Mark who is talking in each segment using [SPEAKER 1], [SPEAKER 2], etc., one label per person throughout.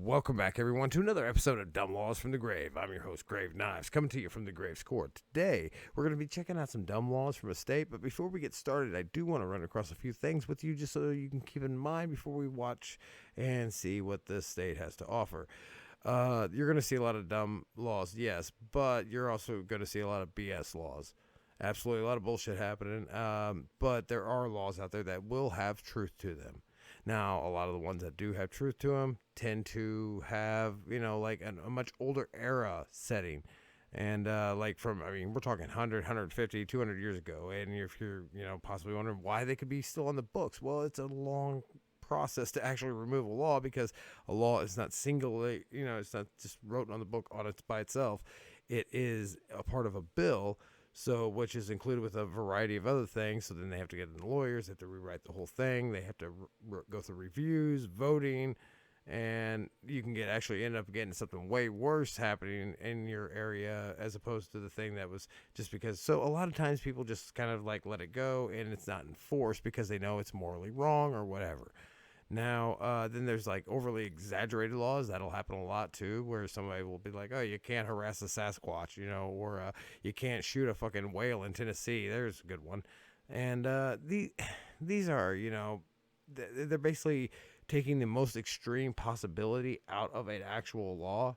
[SPEAKER 1] Welcome back, everyone, to another episode of Dumb Laws from the Grave. I'm your host, Grave Knives, coming to you from the Grave's Court. Today, we're going to be checking out some dumb laws from a state, but before we get started, I do want to run across a few things with you just so you can keep in mind before we watch and see what this state has to offer. You're going to see a lot of dumb laws, yes, but you're also going to see a lot of BS laws. Absolutely, a lot of bullshit happening, but there are laws out there that will have truth to them. Now, a lot of the ones that do have truth to them tend to have, like a much older era setting. And we're talking 100, 150, 200 years ago. And if you're, possibly wondering why they could be still on the books, well, it's a long process to actually remove a law because a law is not singly, it's not just written on the book by itself. It is a part of a bill. So, which is included with a variety of other things. So then they have to get in the lawyers, they have to rewrite the whole thing. They have to go through reviews, voting, and you can end up getting something way worse happening in your area as opposed to the thing that was just because. So a lot of times people just kind of like let it go and it's not enforced because they know it's morally wrong or whatever. Now, then there's like overly exaggerated laws. That'll happen a lot too, where somebody will be like, oh, you can't harass a Sasquatch, or you can't shoot a fucking whale in Tennessee. There's a good one. And these are, they're basically taking the most extreme possibility out of an actual law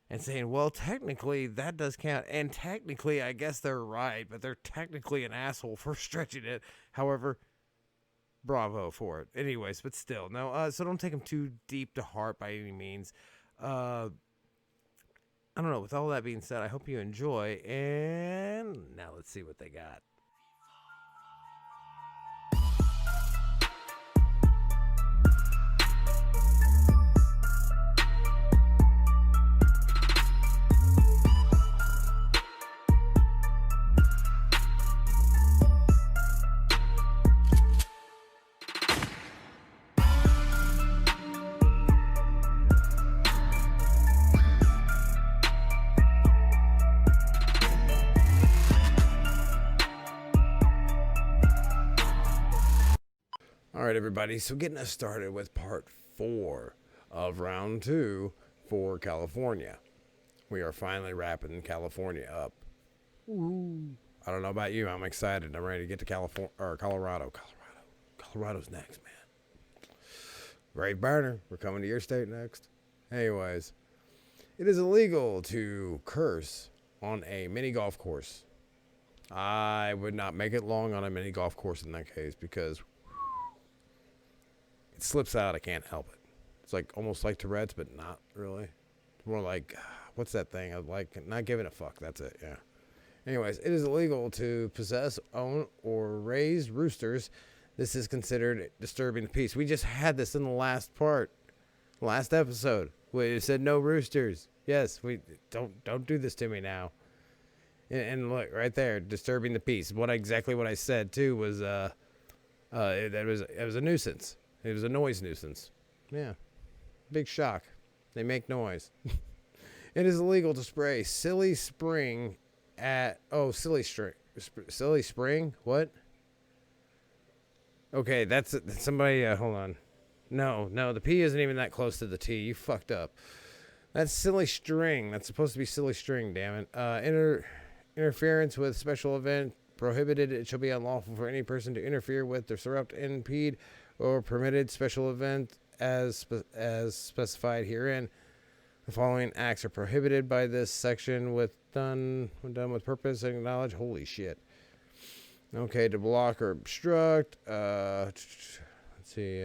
[SPEAKER 1] and saying, well, technically that does count. And technically, I guess they're right, but they're technically an asshole for stretching it. However, bravo for it. Anyways, but still, no. So don't take them too deep to heart by any means. I don't know. With all that being said, I hope you enjoy. And now let's see what they got. All right, everybody. So getting us started with part 4 of round 2 for California. We are finally wrapping California up. Ooh. I don't know about you. I'm excited. I'm ready to get to Colorado. Colorado's next, man. Brave burner. We're coming to your state next. Anyways, it is illegal to curse on a mini golf course. I would not make it long on a mini golf course in that case because it slips out. I can't help it. It's like almost like Tourette's, but not really. More like, what's that thing? I like not giving a fuck. That's it. Yeah. Anyways, it is illegal to possess, own, or raise roosters. This is considered disturbing the peace. We just had this in the last episode. We said no roosters. Yes, we don't do this to me now. And look right there, disturbing the peace. Exactly what I said too was it was a nuisance. It was a noise nuisance. Yeah. Big shock. They make noise. It is illegal to spray silly spring at... Oh, silly spring? What? Okay, that's somebody... hold on. No, the P isn't even that close to the T. You fucked up. That's silly string. That's supposed to be silly string, damn it. Interference with special event prohibited. It shall be unlawful for any person to interfere with, disrupt, impede, or permitted special event as specified herein. The following acts are prohibited by this section when done with purpose and knowledge. Holy shit. Okay, to block or obstruct. Let's see.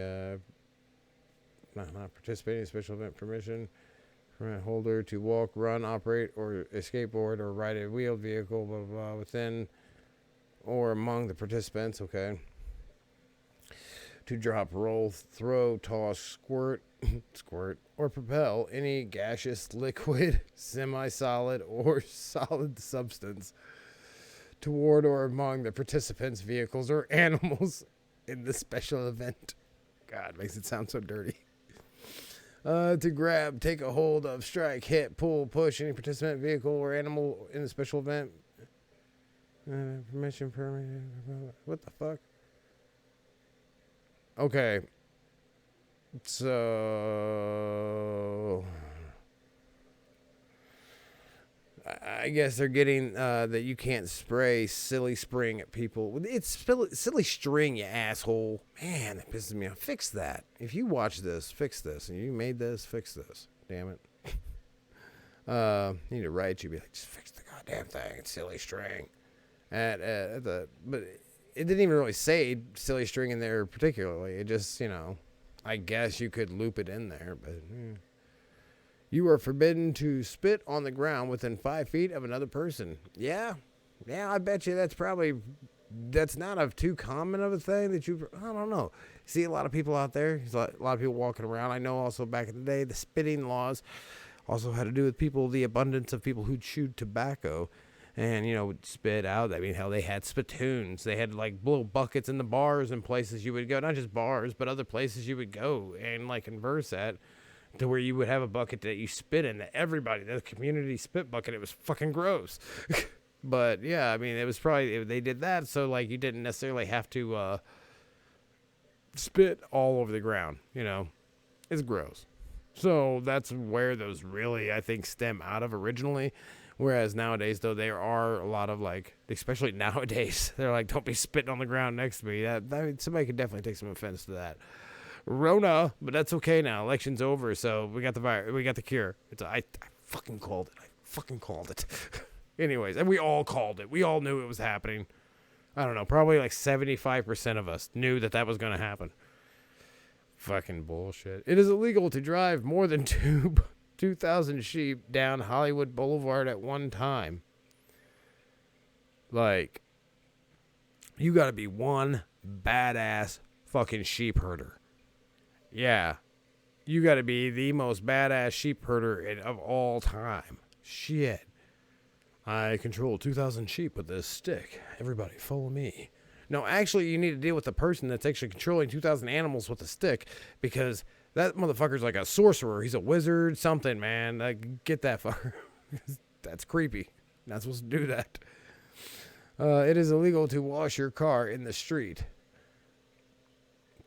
[SPEAKER 1] Not participating in special event permission. Permit holder to walk, run, operate, or a skateboard or ride a wheeled vehicle, blah, blah, blah, within or among the participants. Okay. To drop, roll, throw, toss, squirt, or propel any gaseous, liquid, semi-solid, or solid substance toward or among the participants, vehicles, or animals in the special event. God, makes it sound so dirty. To grab, take a hold of, strike, hit, pull, push any participant, vehicle, or animal in the special event. Permission, permit. What the fuck? Okay. So I guess they're getting that you can't spray silly string at people. It's silly string, you asshole. Man, that pisses me off. Fix that. If you watch this, fix this. And you made this, fix this. Damn it. You need to write you, be like, just fix the goddamn thing. It's silly string. But it didn't even really say silly string in there particularly. It just, I guess you could loop it in there, but you are forbidden to spit on the ground within 5 feet of another person. Yeah, I bet you that's not too common of a thing I don't know. See a lot of people out there. There's a lot of people walking around. I know also back in the day, the spitting laws also had to do with the abundance of people who chewed tobacco and, would spit out. I mean, hell, they had spittoons. They had like little buckets in the bars and places you would go, not just bars, but other places you would go and like converse at, to where you would have a bucket that you spit in, that everybody, the community spit bucket. It was fucking gross. But yeah, I mean, it was probably, they did that so like you didn't necessarily have to spit all over the ground, It's gross. So that's where those really, I think, stem out of originally. Whereas nowadays, though, there are a lot of like, especially nowadays, they're like, don't be spitting on the ground next to me. I mean, somebody could definitely take some offense to that. Rona, but that's okay now. Election's over, so we got the virus. We got the cure. I fucking called it. I fucking called it. Anyways, and we all called it. We all knew it was happening. I don't know. Probably like 75% of us knew that was going to happen. Fucking bullshit. It is illegal to drive more than 2,000 sheep down Hollywood Boulevard at one time. Like, you got to be one badass fucking sheep herder. Yeah, you got to be the most badass sheep herder of all time. Shit. I control 2,000 sheep with this stick. Everybody follow me. No, actually, you need to deal with the person that's actually controlling 2,000 animals with a stick, because that motherfucker's like a sorcerer. He's a wizard, something, man. Get that fucker. That's creepy. Not supposed to do that. It is illegal to wash your car in the street.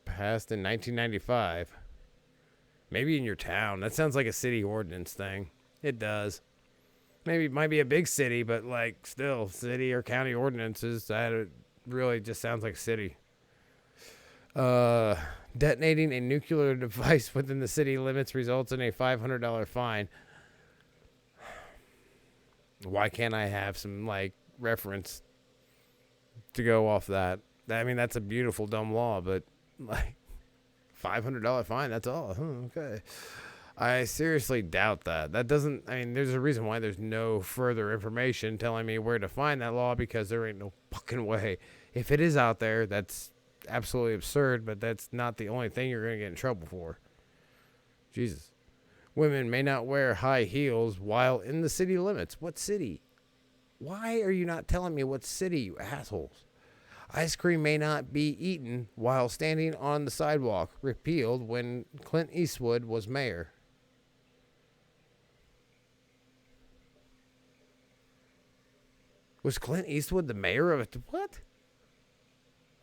[SPEAKER 1] Passed in 1995. Maybe in your town. That sounds like a city ordinance thing. It does. Maybe it might be a big city, but like still city or county ordinances, that really just sounds like city. Detonating a nuclear device within the city limits results in a $500 fine. Why can't I have some like reference to go off that? I mean, that's a beautiful dumb law, but like $500 fine, that's all. Okay. I seriously doubt that. That doesn't, I mean, there's a reason why there's no further information telling me where to find that law, because there ain't no fucking way. If it is out there, that's absolutely absurd, but that's not the only thing you're going to get in trouble for. Jesus. Women may not wear high heels while in the city limits. What city? Why are you not telling me what city, you assholes? Ice cream may not be eaten while standing on the sidewalk. Repealed when Clint Eastwood was mayor. Was Clint Eastwood the mayor of it? What?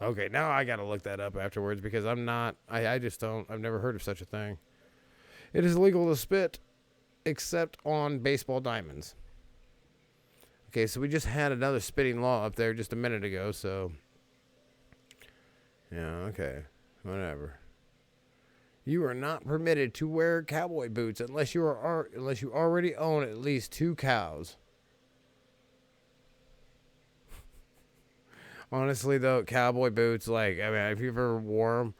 [SPEAKER 1] Okay, now I gotta look that up afterwards, because I just don't, I've never heard of such a thing. It is illegal to spit except on baseball diamonds. Okay, so we just had another spitting law up there just a minute ago, so yeah, okay, whatever. You are not permitted to wear cowboy boots unless you already own at least 2 cows. Honestly, though, cowboy boots, like, I mean, if you've ever wore them,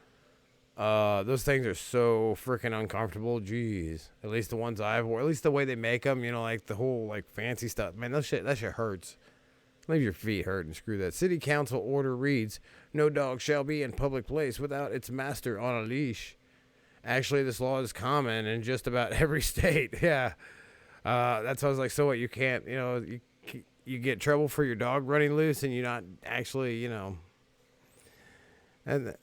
[SPEAKER 1] those things are so freaking uncomfortable. Jeez. At least the ones I've worn. At least the way they make them, like the whole, like, fancy stuff. Man, that shit hurts. Leave your feet hurt and screw that. City council order reads, no dog shall be in public place without its master on a leash. Actually, this law is common in just about every state. Yeah. That's why I was like, so what? You can't, you get trouble for your dog running loose and you're not actually, And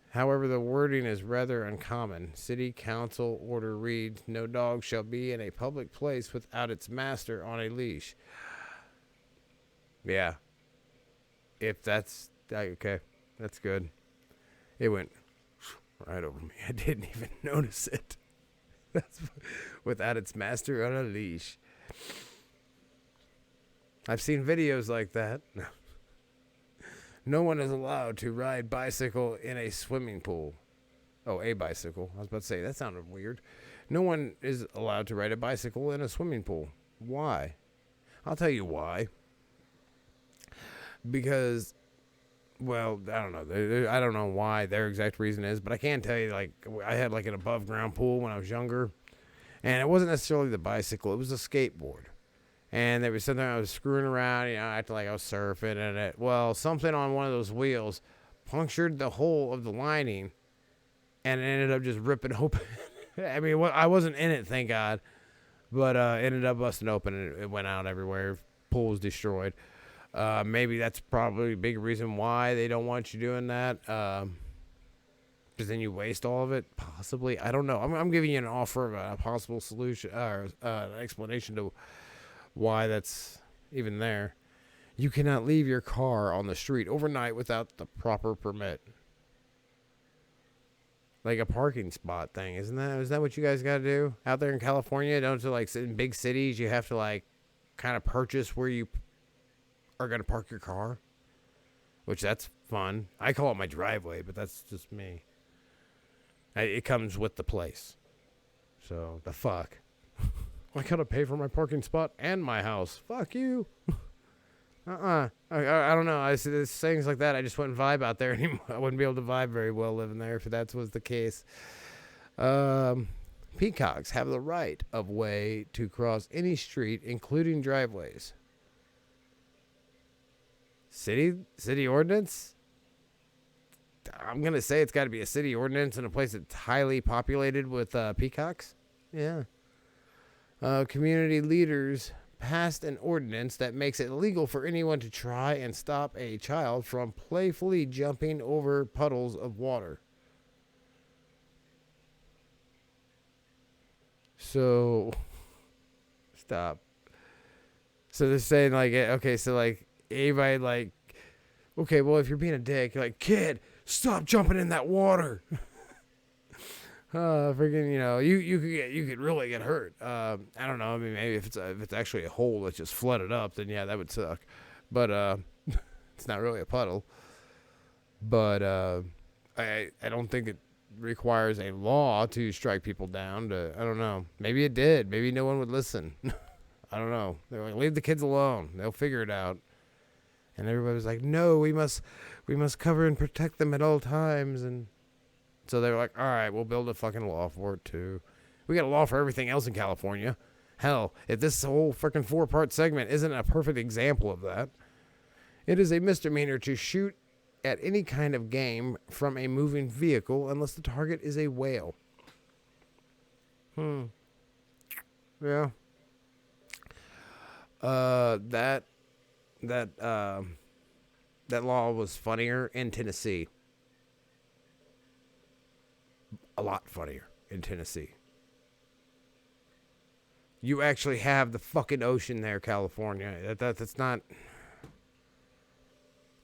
[SPEAKER 1] however, the wording is rather uncommon. City council order reads, no dog shall be in a public place without its master on a leash. Yeah. If that's, okay, that's good. It went right over me. I didn't even notice it. That's without its master on a leash. I've seen videos like that. No one is allowed to ride bicycle in a swimming pool. Oh, a bicycle. I was about to say, that sounded weird. No one is allowed to ride a bicycle in a swimming pool. Why? I'll tell you why. Because, well, I don't know. I don't know why their exact reason is, but I can tell you, like, I had, like, an above-ground pool when I was younger. And it wasn't necessarily the bicycle. It was a skateboard. And there was something I was screwing around, acting like I was surfing. And something on one of those wheels punctured the hole of the lining. And it ended up just ripping open. I mean, I wasn't in it, thank God. But ended up busting open and it went out everywhere. Pool was destroyed. Maybe that's probably a big reason why they don't want you doing that. Because then you waste all of it, possibly. I don't know. I'm giving you an offer of a possible solution or an explanation to why that's even there. You cannot leave your car on the street overnight without the proper permit. Like a parking spot thing, is that what you guys got to do out there in California? Don't you, like, in big cities, you have to, like, kind of purchase where you are going to park your car? Which, that's fun. I call it my driveway, but that's just me. It comes with the place. So, the fuck. I gotta pay for my parking spot and my house. Fuck you. I don't know. I see things like that. I just wouldn't vibe out there anymore. I wouldn't be able to vibe very well living there if that was the case. Peacocks have the right of way to cross any street, including driveways. City ordinance? I'm going to say it's got to be a city ordinance in a place that's highly populated with peacocks. Yeah. Community leaders passed an ordinance that makes it illegal for anyone to try and stop a child from playfully jumping over puddles of water. So, stop. So they're saying, like, okay, so, like, everybody, like, okay, well, if you're being a dick, you're like, kid, stop jumping in that water. Freaking, you could really get hurt. I don't know. I mean, maybe if it's actually a hole that's just flooded up, then yeah, that would suck. But it's not really a puddle. But I don't think it requires a law to strike people down. I don't know. Maybe it did. Maybe no one would listen. I don't know. They're like, leave the kids alone. They'll figure it out. And everybody was like, no, we must cover and protect them at all times. And so they were like, all right, we'll build a fucking law for it too. We got a law for everything else in California. Hell, if this whole freaking 4-part segment isn't a perfect example of that, it is a misdemeanor to shoot at any kind of game from a moving vehicle unless the target is a whale. Yeah. That law was funnier in Tennessee. A lot funnier in Tennessee. You actually have the fucking ocean there, California. That's not...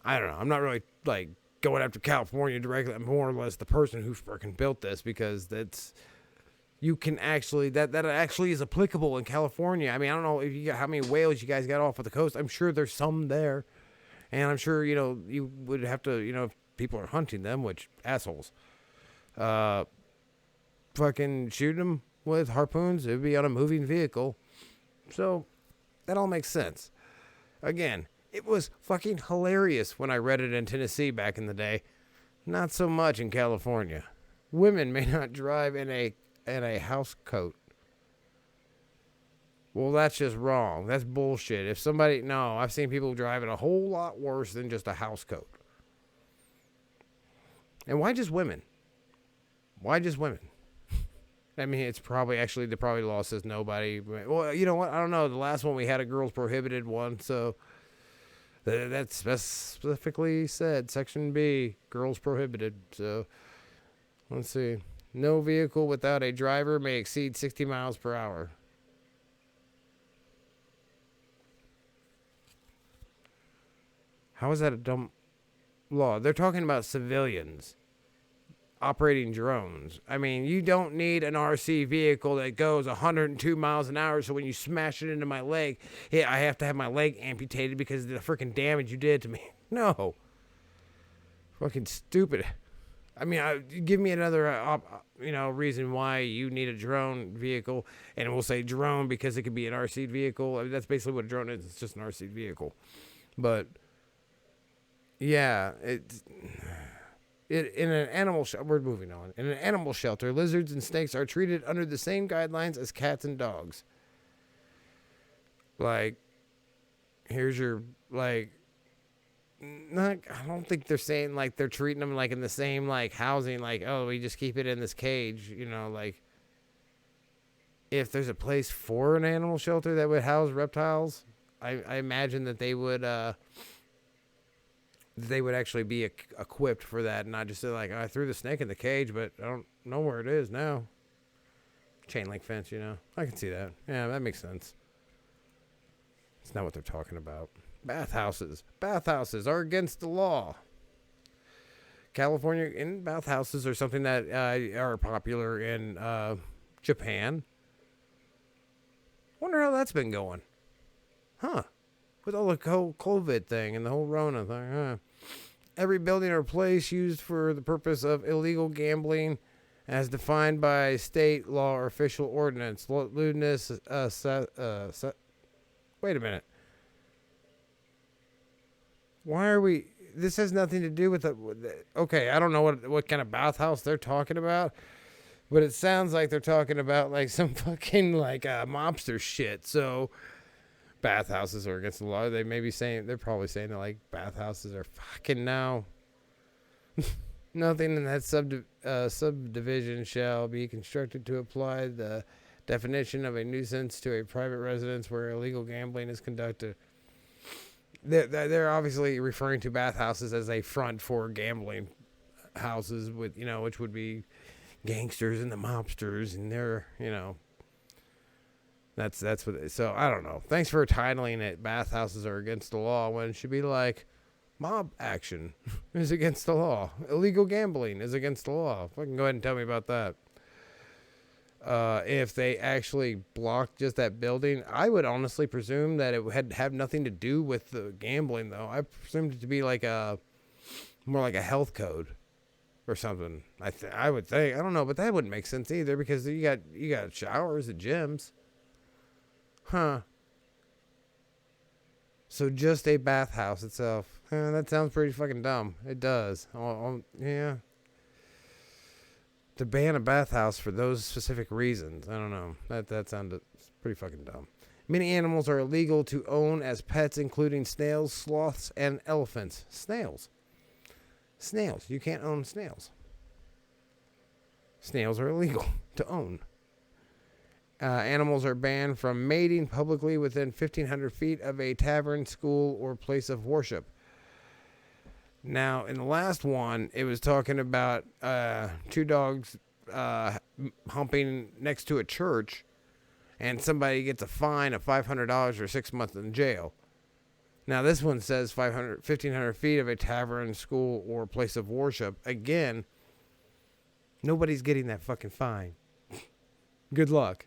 [SPEAKER 1] I don't know. I'm not really, like, going after California directly. I'm more or less the person who freaking built this, because that's... You can actually... That actually is applicable in California. I mean, I don't know if you got how many whales you guys got off of the coast. I'm sure there's some there. And I'm sure, you would have to, if people are hunting them, which, assholes. Fucking shoot them with harpoons. It would be on a moving vehicle. So, that all makes sense. Again, it was fucking hilarious when I read it in Tennessee back in the day. Not so much in California. Women may not drive in a house coat. Well, that's just wrong. That's bullshit. If somebody... No, I've seen people driving a whole lot worse than just a house coat. And why just women? Why just women? I mean, it's probably... Actually, the law says nobody... Well, you know what? I don't know. The last one we had a girls prohibited one, so... That specifically said, Section B, girls prohibited. So, let's see. No vehicle without a driver may exceed 60 miles per hour. How is that a dumb law? They're talking about civilians. operating drones. I mean, you don't need an RC vehicle that goes 102 miles an hour, so when you smash it into my leg, I have to have my leg amputated because of the freaking damage you did to me. No. Fucking stupid. I mean, give me another, reason why you need a drone vehicle, and we'll say drone because it could be an RC vehicle. I mean, that's basically what a drone is. It's just an RC vehicle. But, yeah, in an animal we're moving on. In an animal shelter, lizards and snakes are treated under the same guidelines as cats and dogs. Like, here's your, like, I don't think they're saying, like, they're treating them, like, in the same, like, housing, like, oh, we just keep it in this cage, like, if there's a place for an animal shelter that would house reptiles, I imagine that they would actually be equipped for that, and not just say, like, I threw the snake in the cage, but I don't know where it is now. Chain link fence, I can see that. Yeah, that makes sense. It's not what they're talking about. Bathhouses. Bathhouses are against the law. California and bathhouses are something that are popular in Japan. Wonder how that's been going. Huh. With all the whole COVID thing and the whole Rona thing, huh? Every building or place used for the purpose of illegal gambling as defined by state law or official ordinance. Lewdness, wait a minute. Why are we... This has nothing to do with the... Okay, I don't know what kind of bathhouse they're talking about, but it sounds like they're talking about, like, some fucking, like, mobster shit. So, bathhouses are against the law. They may be saying... They're probably saying that, like, bathhouses are fucking now. Nothing in that subdivision shall be constructed to apply the definition of a nuisance to a private residence where illegal gambling is conducted. They're obviously referring to bathhouses as a front for gambling houses with, which would be gangsters and the mobsters, and they're, that's what. So I don't know. Thanks for titling it "Bathhouses are against the law" when it should be like mob action is against the law, illegal gambling is against the law. Fucking go ahead and tell me about that. If they actually blocked just that building, I would honestly presume that it had have nothing to do with the gambling, though. I presumed it to be like more like a health code or something. I would think. I don't know, but that wouldn't make sense either because you got showers at gyms, huh? So just a bathhouse itself. That sounds pretty fucking dumb. It does. Yeah. To ban a bathhouse for those specific reasons. I don't know. That sounded pretty fucking dumb. Many animals are illegal to own as pets, including snails, sloths, and elephants. Snails. You can't own snails. Snails are illegal to own. Animals are banned from mating publicly within 1,500 feet of a tavern, school, or place of worship. Now, in the last one, it was talking about two dogs humping next to a church, and somebody gets a fine of $500 or 6 months in jail. Now, this one says 1,500 feet of a tavern, school, or place of worship. Again, nobody's getting that fucking fine. Good luck.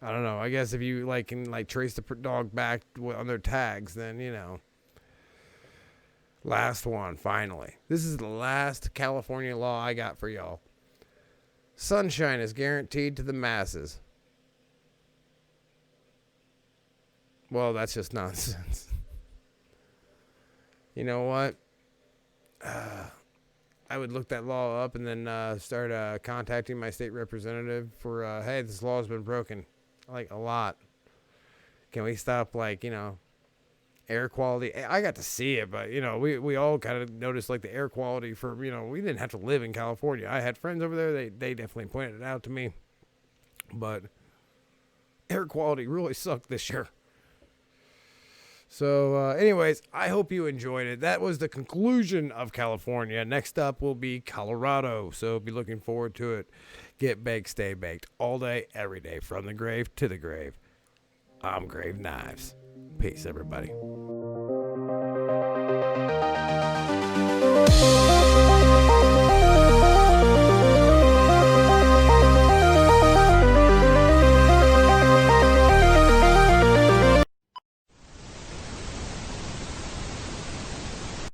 [SPEAKER 1] I don't know. I guess if you can trace the dog back on their tags, then Last one, finally. This is the last California law I got for y'all. Sunshine is guaranteed to the masses. Well, that's just nonsense. You know what? I would look that law up and then start contacting my state representative for, hey, this law has been broken. Like, a lot. Can we stop, air quality? I got to see it, but, we all kind of noticed, the air quality for, we didn't have to live in California. I had friends over there. They definitely pointed it out to me. But air quality really sucked this year. So, anyways, I hope you enjoyed it. That was the conclusion of California. Next up will be Colorado, so be looking forward to it. Get baked, stay baked, all day, every day, from the grave to the grave. I'm Grave Knives. Peace, everybody.